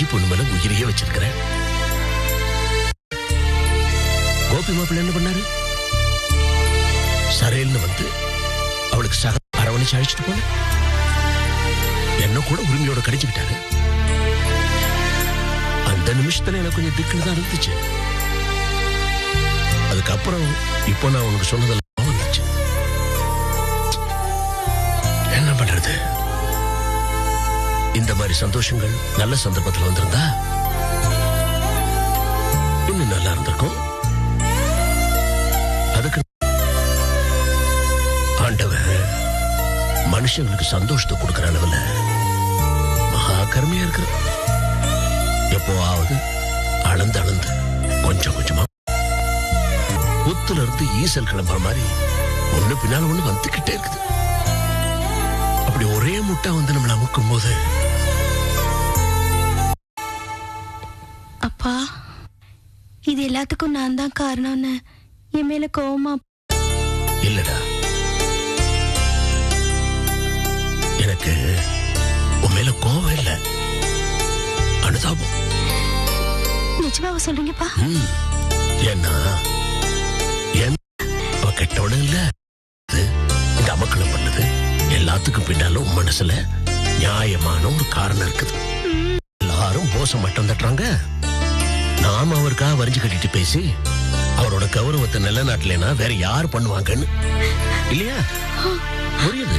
விஜி பொண்ணு மேல உயிரையே வச்சிருக்கிறேன். கோபி மாப்பிள்ள என்ன பண்ணாரு? சரையல்னு வந்து அவளுக்கு சக அரவணைச்சு அழைச்சிட்டு போன என்ன கூட உரிமையோட கடிச்சுக்கிட்டாரு. அந்த நிமிஷத்துல எனக்கு கொஞ்சம் திக்குன்னு தான் இருந்துச்சு. அதுக்கப்புறம் இப்போ நான் உனக்கு சொன்னதெல்லாம் வந்துச்சு. என்ன பண்றது? இந்த மாதிரி சந்தோஷங்கள் நல்ல சந்தர்ப்பத்தில் வந்திருந்தா இன்னும் நல்லா இருந்திருக்கும். அதுக்கு ஆண்டவன் மனுஷங்களுக்கு சந்தோஷத்தை கொடுக்கிற அளவுல மகா கருமையா இருக்கிற. எப்போவாவது அளந்து அளந்து கொஞ்சம் கொஞ்சமா புத்துல இருந்து ஈசல் கிளம்புற மாதிரி ஒண்ணு பின்னால ஒண்ணு வந்துகிட்டே இருக்குது. அப்படி ஒரே முட்டை வந்து நம்மள அமுக்கும் போது, அப்பா இது எல்லாத்துக்கும் நான் தான் காரணம்னு என் மேல கோவமா? இல்லடா, எனக்கு உன் மேல கோவம் இல்ல, அனுதாபம். நிஜமாவா சொல்றீங்கப்பா? ஏன்னா அவ கெட்டவன இல்ல, இந்த அமக்களம் பண்ணது எல்லாத்துக்கும் பின்னாலும் மனசுல நியாயமான ஒரு காரணம் இருக்குது. எல்லாரும் போசம் மட்டும் தட்டுறாங்க. நாம அவருக்காக வரிஞ்சு கட்டிட்டு பேசி அவரோட கௌரவத்தை நிலைநாட்டலைன்னா வேற யார் பண்ணுவாங்கன்னு இல்லையா? புரியுது.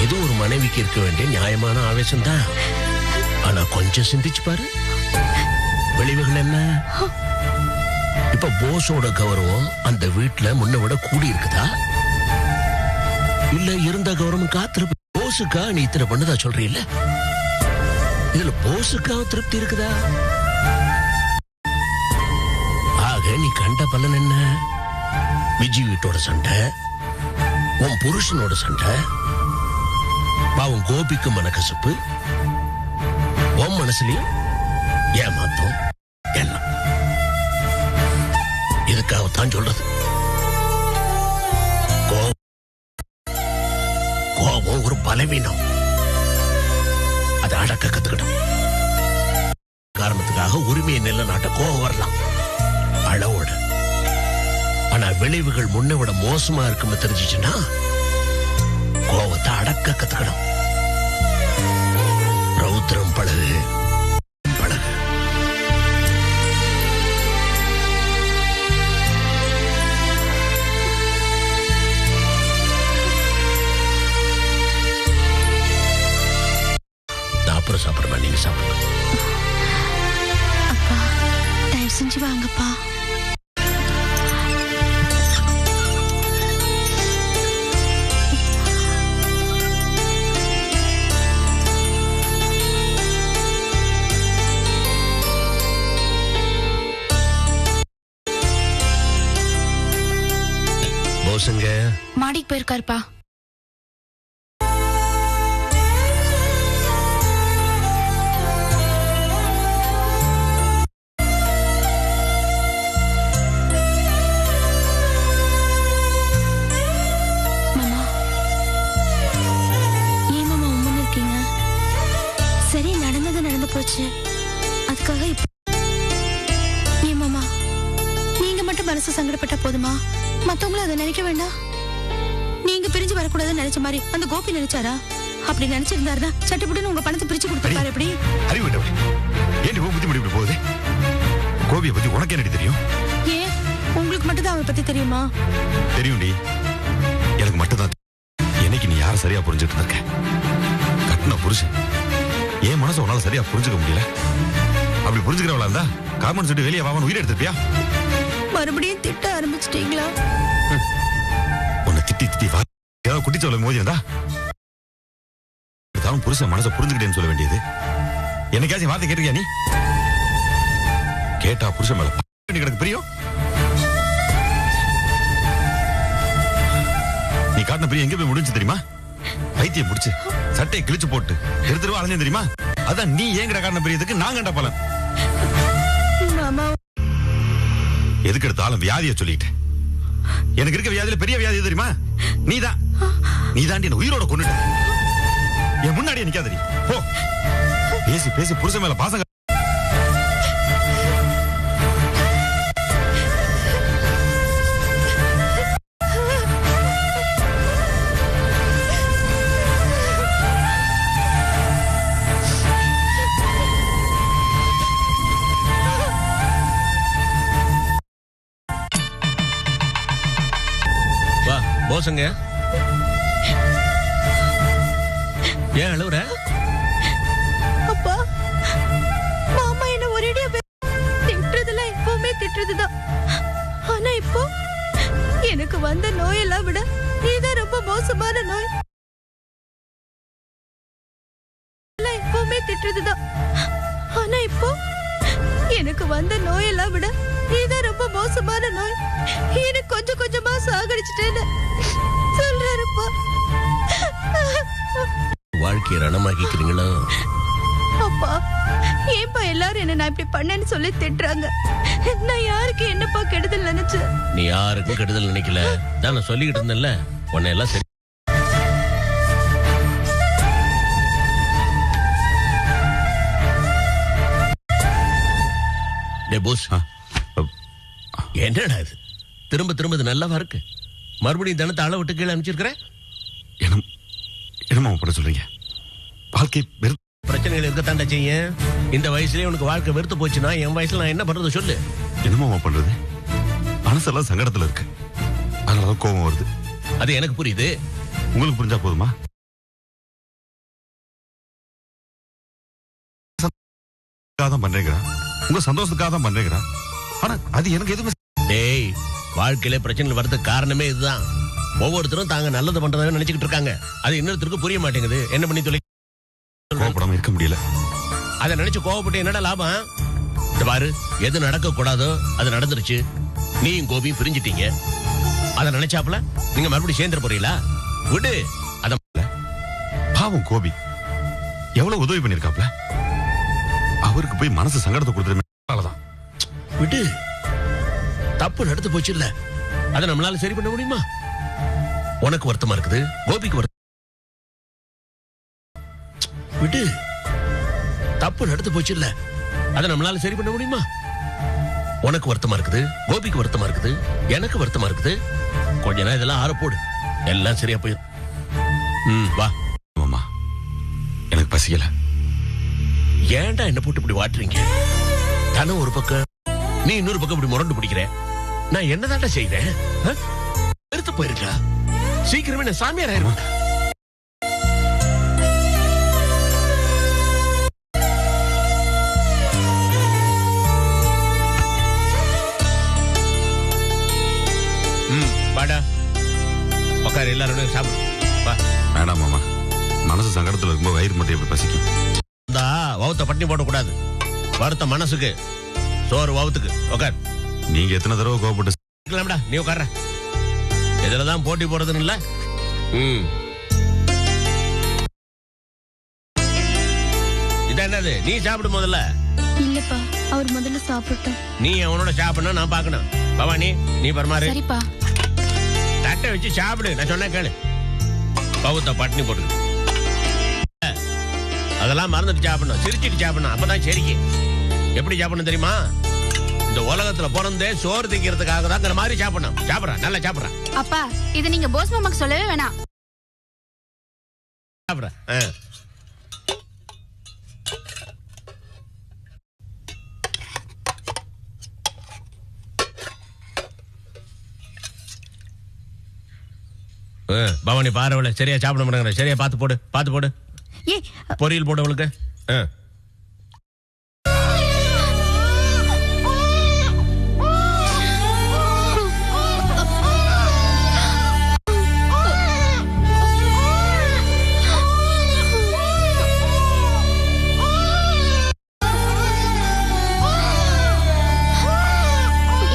இது ஒரு மனைவிக்கு இருக்க வேண்டிய நியாயமான ஆவேசம் தான். ஆனா கொஞ்சம் சிந்திச்சு பாரு, விளைவுகள் என்ன? இப்ப போஸோட கௌரவம் அந்த வீட்டுல முன்ன விட கூடி இருக்குதா, இல்ல இருந்த கௌரவம் காத்திருப்பு? போஸுக்கா நீ இத்தனை பண்ணதா சொல்றீல்ல, இதுல போஸுக்கா திருப்தி இருக்குதா? ஆக நீ கண்ட பலன் என்ன? விஜி வீட்டோட சண்டை, உன் புருஷனோட சண்டை, பாவம் கோபிக்கு மனக்கசப்பு, உன் மனசுலயும் ஏமாத்தம் எல்லாம். இதுக்காகத்தான் சொல்றது, கோபம் ஒரு பலவீனம். அதை அடக்க கத்துக்கணும். காரணத்துக்காக உரிமையை நிலைநாட்ட கோபம் வரலாம் அளவோட. ஆனா விளைவுகள் முன்ன விட மோசமா இருக்குன்னு தெரிஞ்சிச்சுன்னா கோபத்தை அடக்க கத்துக்கணும். ரௌத்ரம் பழகு பழகு. நான் அப்புறம் சாப்பிடுறேன், நீங்க சாப்பிடுங்க. அப்பா தயவு செஞ்சு வாங்கப்பா. போசுங்க மாடிக்கு போயிருக்காருப்பா. மாமா ஏன் மாமா உம்முன்னு இருக்கீங்க? சரி, நடந்தது நடந்து போச்சு. அதுக்காக ஏன் மாமா நீங்க மட்டும் மனசு சங்கடப்பட்டா போதுமா? மத்தவங்களும் அதை நினைக்க வேண்டாம். நீங்க பிரிஞ்சு வரக்கூடாதுன்னு நினைச்ச மாதிரி அந்த கோபி நினைச்சாரா? அப்படி நினைச்சிருந்தாருன்னா சட்டுப்புட்டுன்னு உங்க பணத்தை பிரிச்சு கொடுத்துருப்பாரு. எப்படி அறிவிட்டவளே, ஏன் புத்தி முடி போகுது? கோபியை பத்தி உனக்கு என்ன தெரியும்? ஏன் உங்களுக்கு மட்டும் தான் அவரை பத்தி தெரியுமா? தெரியும்டி, எனக்கு மட்டும்தான். என்னைக்கு நீ யாரை சரியா புரிஞ்சுட்டு இருக்க? கட்டின புருஷன் ஏன் மனசை உன்னால சரியா புரிஞ்சுக்க முடியல? அப்படி புரிஞ்சுக்கிறவளா இருந்தா காமன் சொல்லிட்டு வெளியே வாவன் உயிரை எடுத்துப்பியா? மறுபடியும் திட்ட ஆரம்பிச்சிட்டீங்களா? உன்னை திட்டி திட்டி வா, ஏதாவது குட்டி சொல்ல மோதி இருந்தா புருஷன் மனசை புரிஞ்சுக்கிட்டேன்னு சொல்ல வேண்டியது. என்னைக்காச்சும் வார்த்தை கேட்டிருக்கியா நீ? கேட்டா புருஷன் மேல கிடக்கு பிரியம். நீ காட்டின பிரியம் எங்க போய் முடிஞ்சு தெரியுமா? பைத்தியம் முடிச்சு சட்டையை கிழிச்சு போட்டு தெருவா அலைஞ்சு தெரியுமா? அதான் நீ ஏங்கிற காட்டின பிரியத்துக்கு நான் கண்ட பலன். எதுக்கு எடுத்தாலும் வியாதியை சொல்லிட்டேன். எனக்கு இருக்க வியாதியில பெரிய வியாதி தெரியுமா? நீதான் என்ன உயிரோட கொண்டுட்ட. என் முன்னாடியே நிக்காதடி போ. பேசி பேசி புருஷன் மேல பாசம் வா போசுங்க. ஏன் அழுவுற? அப்பா, மாமா என்ன ஒரேடியா திட்டுறதுலாம் எப்பவுமே திட்டுறதுதான். ஆனா இப்போ எனக்கு வந்த நோயெல்லாம் விட இதுதான் ரொம்ப மோசமான நோய். எப்பவுமே திட்டுறதுதான். ஆனா இப்போ எனக்கு வந்த நோயெல்லாம் விட இதுதான் ரொம்ப மோசமான நோய். எனக்கு கொஞ்சம் கொஞ்சமா சாகடிச்சிட்டேன்னு சொல்றாருப்பா. வாழ்க்கையை ரணமாக்கிக்கிறீங்களோ? அப்பா, ஏன்பா எல்லாரும் என்ன நான் இப்படி பண்ணேன்னு சொல்லி திட்டுறாங்க? நான் யாருக்கு என்னப்பா கெடுதல் நினைச்சேன்? நீ யாருக்கும் கெடுதல் நினைக்கல. நான் சொல்லிக்கிட்டு இருந்தேன்ல, உன்னை எல்லாம் சரி. என்னடா இது? திரும்ப திரும்ப இது நல்லாவா இருக்கு? மறுபடியும் தினத்தை அளவு விட்டு கீழே அனுப்பிச்சிருக்கிறேன். என்னமா பண்ண சொல்றீங்க? வாழ்க்கை பிரச்சனைகள் இருக்கத்தாண்டா செய்ய. இந்த வயசுலயே உனக்கு வாழ்க்கை வெறுத்து போச்சுன்னா என் வயசுல நான் என்ன பண்றது சொல்லு. என்னமா பண்றது? மனசெல்லாம் சங்கடத்துல இருக்கு, அதனால கோபம் வருது. அது எனக்கு புரியுது. உங்களுக்கு புரிஞ்சா போதுமா? தான் பண்றேங்கிறா, உங்க சந்தோஷத்துக்காக தான் பண்றேங்கிறா. ஆனா அது எனக்கு எதுவுமே. டேய், வாழ்க்கையில பிரச்சனைகள் வரதுக்கு காரணமே இதுதான். ஒவ்வொருத்தரும் தாங்க நல்லது பண்றதை நினைச்சுக்கிட்டு இருக்காங்க. அது இன்னொருத்தருக்கு புரிய மாட்டேங்குது. என்ன பண்ணி தொலை கோபப்படாம இருக்க முடியல. அதை நினைச்சு கோவப்பட்டு என்னடா லாபம்? பாரு, எது நடக்க கூடாதோ அது நடந்துருச்சு. நீயும் கோபியும் பிரிஞ்சிட்டீங்க. அதை நினைச்சாப்புல நீங்க மறுபடியும் சேர்ந்துட போறீங்களா? விடு. அத பாவம் கோபி எவ்வளவு உதவி பண்ணிருக்காப்ல. அவருக்கு போய் மனசு சங்கடத்தை கொடுத்துருதான். விடு. தப்பு நடந்து போச்சு இல்ல, அதை நம்மளால சரி பண்ண முடியுமா? உனக்கு வருத்தமா இருக்குது, கோபிக்கு வருத்தம். விடு. தப்பு நடந்து போச்சு இல்ல, அதை நம்மளால சரி பண்ண முடியுமா? உனக்கு வருத்தமா இருக்குது, கோபிக்கு வருத்தமா இருக்குது, எனக்கு வருத்தமா இருக்குது. கொஞ்ச நேரம் இதெல்லாம் ஆற போடு, எல்லாம் சரியா போயிடும். வா. மாமா, எனக்கு பசிக்கல. ஏன்டா என்ன போட்டு இப்படி வாட்டுறீங்க? தானே ஒரு பக்கம், நீ இன்னொரு பக்கம் இப்படி முரண்டு பிடிக்கிற. நான் என்னதான்டா செய்வேன்? எடுத்து போயிருக்கா? சீக்கிரமே நான் சாமியார் ஆயிருவேன். வாடா, உட்காரு, எல்லாரும் சாப்பிடு. வேண்டாம் மாமா, மனசு சங்கடத்துல இருக்கும்போது வயிறு மட்டும் எப்படி பசிக்கும்? வவுத்த பட்டினி போடக்கூடாது. வருத்த மனசுக்கு, சோறு வவுத்துக்கு. உட்கார். நீங்க எத்தனை தடவை கோபப்பட்டு நீ உட்கார. இதுலதான் போட்டி போடுறதுன்னு இல்ல. இதான் என்னது? நீ சாப்பிடும் முதல்ல. இல்லப்பா, அவர் முதல்ல சாப்பிட்டோம். நீ அவனோட சாப்பிடணும், நான் பாக்கணும். பவானி, நீ பரமாறு. சரிப்பா. தட்டை வச்சு சாப்பிடு, நான் சொன்ன கேளு. பவுத்த பட்டினி போட்டு அதெல்லாம் மறந்துட்டு சாப்பிடணும், சிரிச்சுட்டு சாப்பிடணும். அப்பதான் சரிக்கு. எப்படி சாப்பிடணும் தெரியுமா? இந்த உலகத்துல பிறந்தே சோறு திங்கிறதுக்காக தான் மாதிரி சாப்பிடணும். சாப்பிடுறா, நல்லா சாப்பிடுறா. அப்பா, இது நீங்க போஸ் மாமாக்கு சொல்லவே வேணாம். சாப்பிடுறா. பவானி பாருவல, சரியா சாப்பிட மாட்டேங்கிற. சரியா பார்த்து போடு, பார்த்து போடு. பொரியல் போடு அவளுக்கு.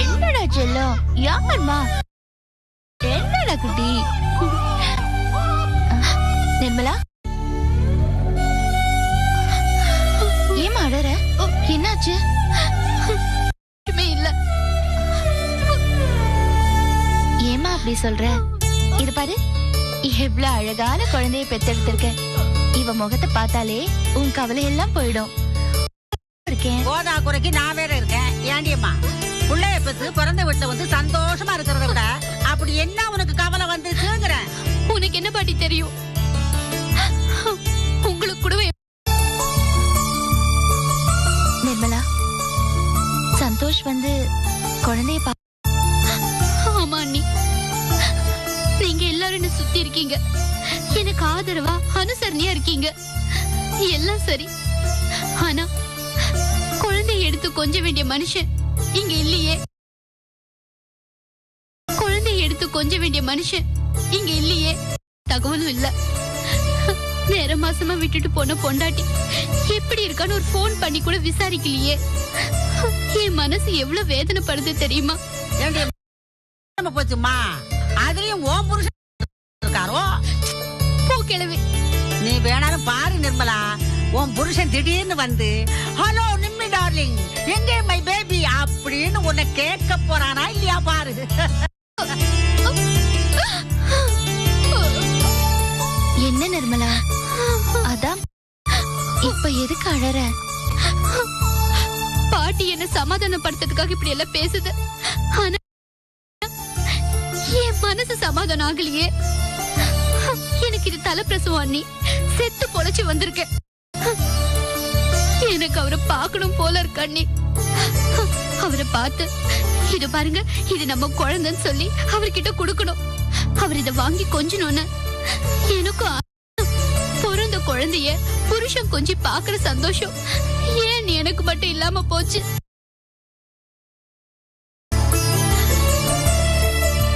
என்னடா செல்லம், யாருமா? என்னடா குட்டி? நிர்மலா, ஏமா அழற? என்னாச்சு? இல்ல. ஏமா அப்படி சொல்ற? இது பாரு, எவ்வளவு அழகான குழந்தைய பெத்தெடுத்திருக்க. இவ முகத்தை பார்த்தாலே உன் கவலை எல்லாம் போயிடும். இருக்கேன் போதா குறைக்கு நான் வேற இருக்கேன். ஏண்டியம்மா புள்ளைய பெத்து பிறந்த வீட்டுல வந்து சந்தோஷமா இருக்கிறத விட அப்படி என்ன உனக்கு கவலை வந்துச்சுங்கிற? உனக்கு என்ன பாட்டி தெரியும்? உங்களுக்கு கூட நிர்மலா, சந்தோஷ் வந்து குழந்தைய ஆமா அண்ணி, நீங்க எல்லாரும் என்ன சுத்தி இருக்கீங்க, எனக்கு ஆதரவா அனுசரணையா இருக்கீங்க, எல்லாம் சரி. ஆனா குழந்தைய எடுத்து கொஞ்ச வேண்டிய மனுஷன் இங்க இல்லையே. குழந்தைய எடுத்து கொஞ்ச வேண்டிய மனுஷன் இங்க இல்லையே. தகவலும் இல்ல. நேர மாசமா விட்டுட்டு போன பொண்டாட்டி எப்படி இருக்கான்னு ஒரு போன் பண்ணி கூட விசாரிக்கலையே. என் மனசு எவ்வளவு வேதனைப்படுது தெரியுமா? போச்சுமா, அதுலயும் ஓம் புருஷன் இருக்காரோ? போ கிழவி. நீ வேணாலும் பாரு நிர்மலா, உன் புருஷன் திடீர்னு வந்து ஹலோ நிம்மி டார்லிங் எங்கே மை பேபி அப்படின்னு உன்னை கேட்க போறானா இல்லையா பாரு. என்ன நிர்மலா, அதான் இப்ப எதுக்கு அழற? பாட்டி என்ன சமாதானப்படுத்துறதுக்காக இப்படி எல்லாம் பேசுது. ஆனா என் மனசு சமாதானம் ஆகலையே. எனக்கு இது தலைப்பிரசவம் அண்ணி, செத்து பொழைச்சு வந்திருக்கேன். எனக்கு அவரை பார்க்கணும் போல இருக்கு அண்ணி. அவரை பார்த்து இது பாருங்க, இது நம்ம குழந்தைன்னு சொல்லி அவர்கிட்ட கொடுக்கணும். அவர் இதை வாங்கி கொஞ்சணும்னு எனக்கும் பிறந்த குழந்தைய புருஷன் கொஞ்சி பாக்குற சந்தோஷம் ஏன் எனக்கு மட்டும் இல்லாம போச்சு?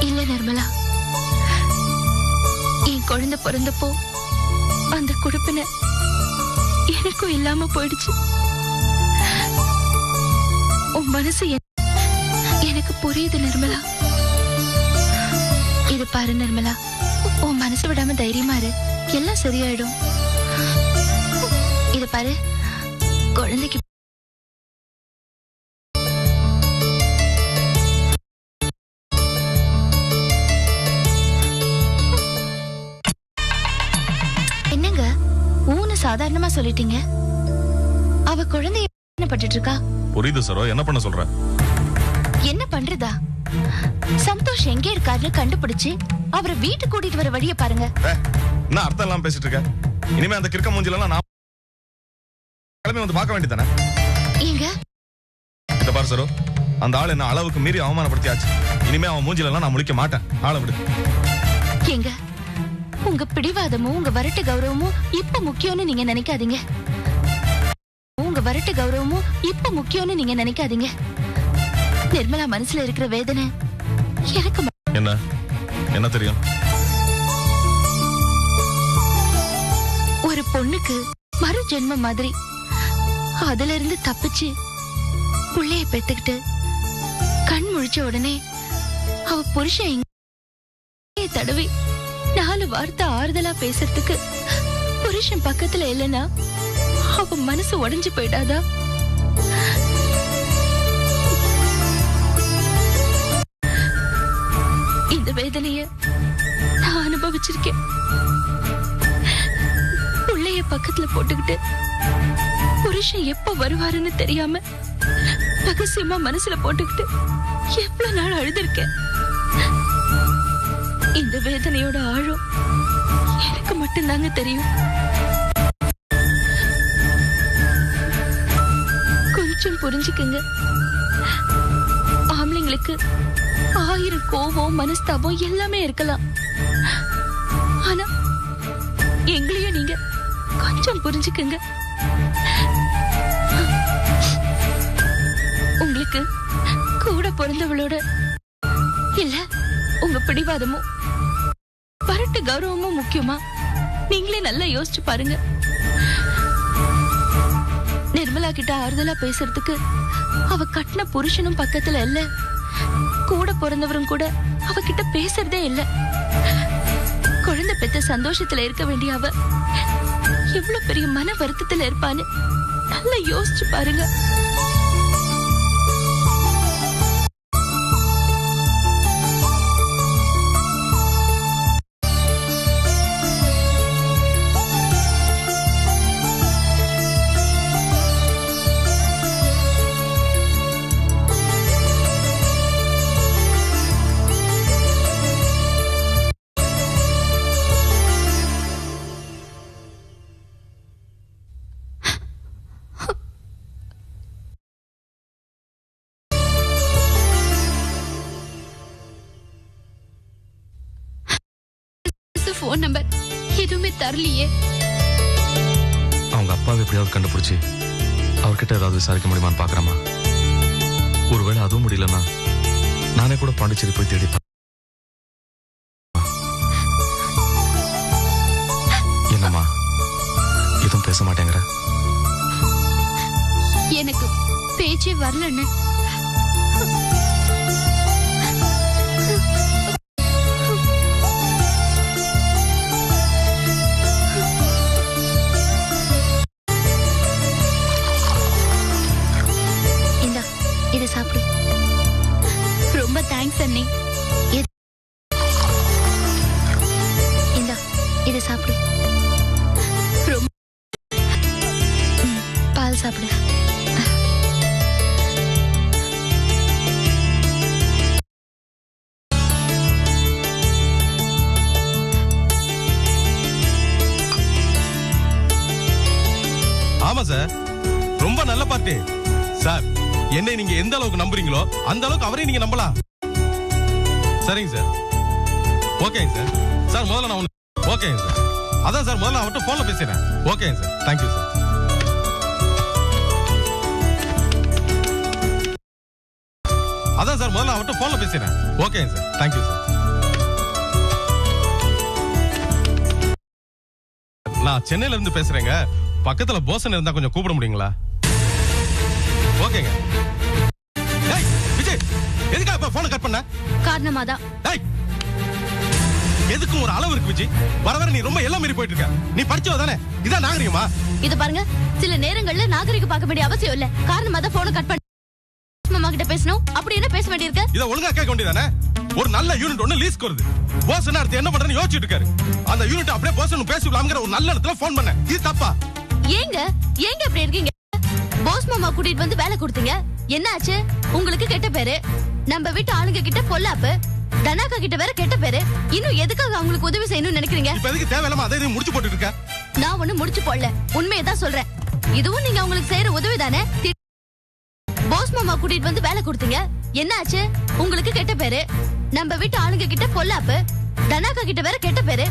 இல்ல நிர்மலா, என் குழந்தை பிறந்தப்போ அந்த குடுப்பின எனக்கும் இல்லாம போயிடுச்சு. உன் மனசு எனக்கு புரியுது நிர்மலா. இது பாரு நிர்மலா, உன் மனசு விடாம தைரியமா இரு, எல்லாம் சரியாயிடும். இது பாரு, குழந்தைக்கு என்னங்க ஊன்னு சாதாரணமா சொல்லிட்டீங்க? அவ குழந்தைய என்ன பட்டுட்டு இருக்கா? புரியுது சரோ, என்ன பண்ண சொல்ற? என்ன பண்றதா? சந்தோஷ் எங்க இருக்காருன்னு கண்டுபிடிச்சு அவரை வீட்டு கூட்டிட்டு வர வழிய பாருங்க. என்ன அர்த்தம் எல்லாம் பேசிட்டு இருக்க? இனிமே அந்த கிறுக்க மூஞ்சிலாம் நான் கிளம்பி வந்து பார்க்க வேண்டியதானே? ஏங்க இத பாரு சரோ, அந்த ஆள் என்ன அளவுக்கு மீறி அவமானப்படுத்தியாச்சு. இனிமே அவன் மூஞ்சிலாம் நான் முழிக்க மாட்டேன். ஆளை விடு. ஏங்க, உங்க பிடிவாதமும் உங்க வரட்டு கௌரவமும் இப்ப முக்கியம்னு நீங்க நினைக்காதீங்க. உங்க வரட்டு கௌரவமும் இப்ப முக்கியம்னு நீங்க நினைக்காதீங்க. நிர்மலா மனசுல இருக்கிற வேதனை எனக்கு என்ன என்ன தெரியும்? ஒரு பொண்ணுக்கு மறு ஜென்மம் மாதிரி அதுல இருந்து தப்பிச்சு புள்ளைய பெத்துக்கிட்டு கண் முழிச்ச உடனே அவ புருஷன் தடவி 4 வார்த்தை ஆறுதலா பேசுறதுக்கு புருஷன் பக்கத்துல இல்லைன்னா அவ மனசு உடைஞ்சு போயிடாதா? இந்த வேதனைய நான் அனுபவிச்சிருக்கேன். புள்ளைய பக்கத்துல போட்டுக்கிட்டு புருஷன் எப்ப வருவாருன்னு தெரியாம ரகசியமா மனசுல போட்டுக்கிட்டு எவ்வளவு நாள் அழுதுருக்கேன். இந்த வேதனையோட ஆழம் எனக்கு மட்டும்தாங்க தெரியும். கொஞ்சம் புரிஞ்சுக்குங்க. ஆம்பளைங்களுக்கு 1000 கோபம் மனஸ்தாபம் எல்லாமே இருக்கலாம். ஆனா எங்களையும் நீங்க கொஞ்சம் புரிஞ்சுக்குங்க. உங்களுக்கு கூட பிறந்தவளோட இல்ல உங்க பிடிவாதமும் வரட்டு கௌரவமும் முக்கியமா? நீங்களே நல்லா யோசிச்சு பாருங்க. நிர்மலா கிட்ட ஆறுதலா பேசுறதுக்கு அவ கட்டின புருஷனும் பக்கத்துல இல்ல, கூட பிறந்தவரும் கூட அவகிட்ட பேசுறதே இல்ல. குழந்தை பெத்த சந்தோஷத்துல இருக்க வேண்டிய அவ எவ்வளவு பெரிய மன வருத்தத்துல இருப்பான்னு நல்லா யோசிச்சு பாருங்க. போன் நம்பர் எதுவுமே தரலையே. அவங்க அப்பாவை எப்படியாவது கண்டுபிடிச்சி அவர்கிட்ட ஏதாவது விசாரிக்க முடியுமான்னு பாக்குறமா. ஒருவேளை அதுவும் முடியலன்னா நானே கூட பாண்டிச்சேரி போய் தேடி என்னம்மா எதுவும் பேச மாட்டேங்கிற? எனக்கு பேச்சே வரலன்னு. இந்தா இதை சாப்பிடு. ரொம்ப தேங்க்ஸ் அண்ணி. இந்தா இதை சாப்பிடு. ரொம்ப பால் சாப்பிடு. ஆமா சார், ரொம்ப நல்ல பார்ட்டி சார். என்னை நீங்க எந்த அளவுக்கு நம்புறீங்களோ அந்த அளவுக்கு அவரையும் நீங்க நம்பலாம். சரிங்க சார். ஓகேங்க சார். சார் முதல்ல நான் ஓகேங்க சார். அதான் சார் முதல்ல அவர்கிட்ட போன்ல பேசுறேன். ஓகேங்க சார். Thank you sir. அதான் சார் முதல்ல அவர்கிட்ட போன்ல பேசுறேன். ஓகேங்க சார். Thank you sir. நான் சென்னையில இருந்து பேசுறேங்க. பக்கத்துல போசன் இருந்தா கொஞ்சம் கூப்பிட முடியுங்களா? ஓகேங்க. டேய் விஜய், எதுக்கு அப்ப போன் கட் பண்ண? காரணமாதான். டேய், எதுக்கும் ஒரு அளவு இருக்கு விஜய். வர வர நீ ரொம்ப எல்லாம் மீறி போயிட்டு இருக்க. நீ படிச்சவ தானே? இதான் நாகரிகமா? இத பாருங்க, சில நேரங்கள்ல நாகரிக பார்க்க வேண்டிய அவசியம் இல்ல. காரணமாதான் போனை கட் பண்ண. மாமா கிட்ட பேசணும், அப்படி என்ன பேச வேண்டியிருக்கு? இத ஒழுங்கா கேட்க வேண்டியதானே? ஒரு நல்ல யூனிட் ஒண்ணு லீஸ்க்கு வருது. போசன் அடுத்து என்ன பண்றேன்னு யோசிச்சுட்டு இருக்காரு. அந்த யூனிட் அப்படியே போசன் பேசிடலாம்ங்கிற ஒரு நல்ல இடத்துல போன் பண்ண. இது தப்பா? ஏங்க இப்படி இருக்கீங்க? போஸ் மாமா கூட்டிட்டு வந்து வேலை கொடுத்தீங்க, என்ன ஆச்சு? உங்களுக்கு கெட்ட பேரு. நம்ம வீட்டு ஆளுங்க கிட்ட பொல்லாப்பு, தனாக்கா கிட்ட வேற கெட்ட பேரு. இன்னும் எதுக்காக அவங்களுக்கு உதவி செய்யணும்னு நினைக்கிறீங்க? இப்ப எதுக்கு தேவையில்லாம அதை முடிச்சு போட்டுட்டு இருக்க? நான் ஒண்ணு முடிச்சு போடல, உண்மையை தான் சொல்றேன். இதுவும் நீங்க அவங்களுக்கு செய்யற உதவி தானே? போஸ் மாமா கூட்டிட்டு வந்து வேலை கொடுத்தீங்க, என்ன ஆச்சு? உங்களுக்கு கெட்ட பேரு. நம்ம வீட்டு ஆளுங்க கிட்ட பொல்லாப்பு, தனாக்கா கிட்ட வேற கெட்ட பேரு.